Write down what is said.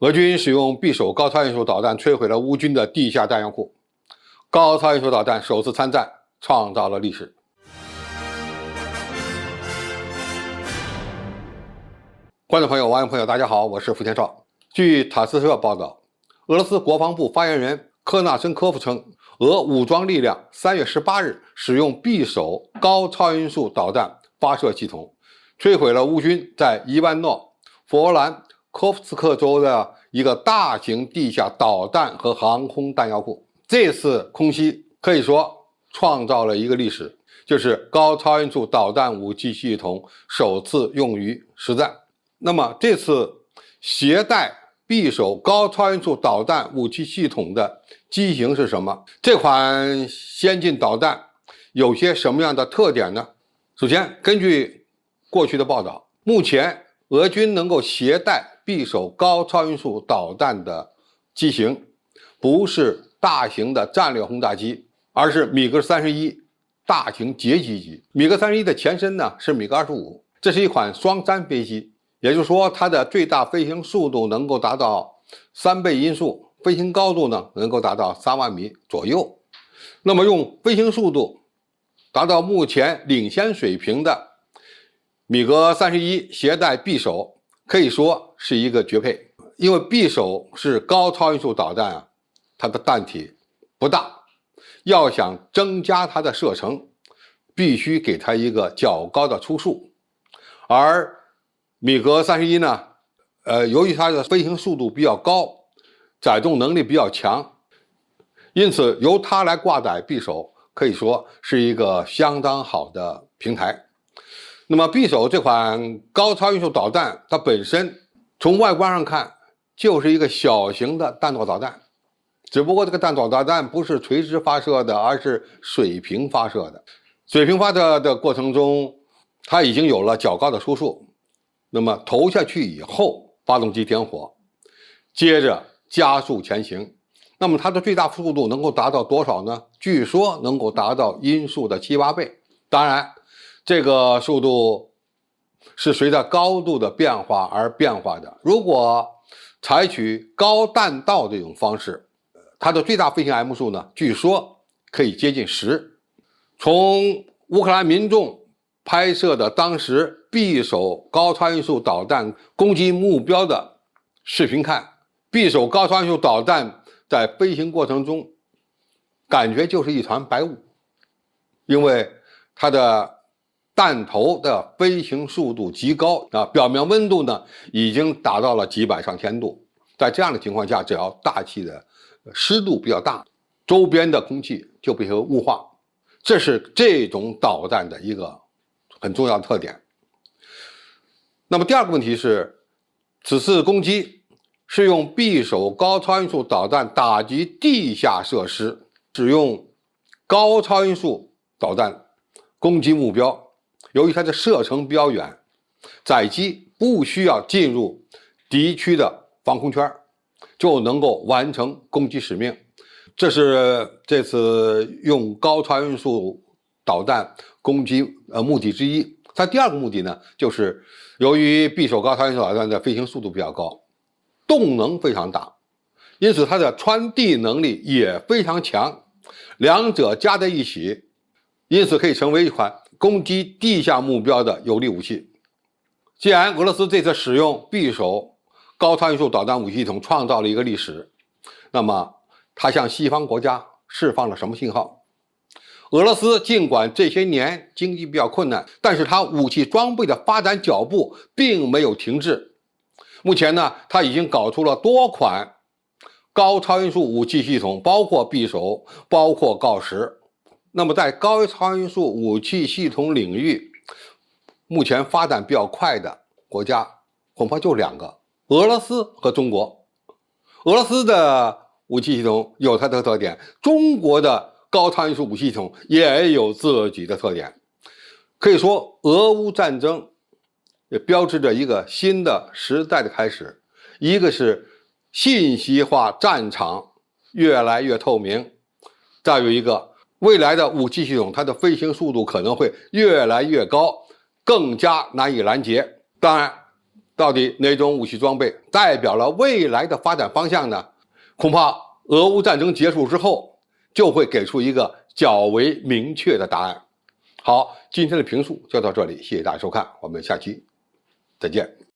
俄军使用匕首高超音速导弹摧毁了乌军的地下弹药库，高超音速导弹首次参战，创造了历史。观众朋友、网友朋友，大家好，我是福田少。据塔斯社报道，俄罗斯国防部发言人科纳申科夫称，俄武装力量3月18日使用匕首高超音速导弹发射系统，摧毁了乌军在伊万诺弗兰科夫斯克州的一个大型地下导弹和航空弹药库。这次空袭可以说创造了一个历史，就是高超音速导弹武器系统首次用于实战。那么这次携带匕首高超音速导弹武器系统的机型是什么？这款先进导弹有些什么样的特点呢？首先，根据过去的报道，目前俄军能够携带匕首高超音速导弹的机型不是大型的战略轰炸机，而是米格31大型截击机。米格31的前身呢是米格25，这是一款双舢飞机，也就是说它的最大飞行速度能够达到3倍音速，飞行高度呢能够达到3万米左右。那么用飞行速度达到目前领先水平的米格31携带匕首可以说是一个绝配，因为匕首是高超音速导弹啊，它的弹体不大，要想增加它的射程，必须给它一个较高的初速。而米格31呢，由于它的飞行速度比较高，载重能力比较强，因此由它来挂载匕首可以说是一个相当好的平台。那么匕首这款高超音速导弹，它本身从外观上看就是一个小型的弹道导弹，只不过这个弹道导弹不是垂直发射的，而是水平发射的。水平发射的过程中，它已经有了较高的初速，那么投下去以后，发动机点火，接着加速前行。那么它的最大速度能够达到多少呢？据说能够达到音速的7、8倍。当然，这个速度是随着高度的变化而变化的。如果采取高弹道这种方式，它的最大飞行 M 数呢，据说可以接近10。从乌克兰民众拍摄的当时匕首高超音速导弹攻击目标的视频看，匕首高超音速导弹在飞行过程中感觉就是一团白雾，因为它的弹头的飞行速度极高啊，表面温度呢已经达到了几百上千度。在这样的情况下，只要大气的湿度比较大，周边的空气就被雾化，这是这种导弹的一个很重要的特点。那么第二个问题是，此次攻击是用匕首高超音速导弹打击地下设施，使用高超音速导弹攻击目标。由于它的射程比较远，载机不需要进入敌区的防空圈，就能够完成攻击使命。这是这次用高超音速导弹攻击目的之一。它第二个目的呢，就是由于匕首高超音速导弹的飞行速度比较高，动能非常大，因此它的穿地能力也非常强，两者加在一起，因此可以成为一款攻击地下目标的有力武器。既然俄罗斯这次使用匕首高超音速导弹武器系统创造了一个历史，那么它向西方国家释放了什么信号？俄罗斯尽管这些年经济比较困难，但是它武器装备的发展脚步并没有停滞。目前呢，它已经搞出了多款高超音速武器系统，包括匕首，包括锆石。那么在高超音速武器系统领域，目前发展比较快的国家恐怕就2个，俄罗斯和中国。俄罗斯的武器系统有它的特点，中国的高超音速武器系统也有自己的特点。可以说，俄乌战争也标志着一个新的时代的开始，一个是信息化战场越来越透明，再有一个未来的武器系统，它的飞行速度可能会越来越高，更加难以拦截。当然，到底哪种武器装备代表了未来的发展方向呢？恐怕俄乌战争结束之后，就会给出一个较为明确的答案。好，今天的评述就到这里，谢谢大家收看，我们下期再见。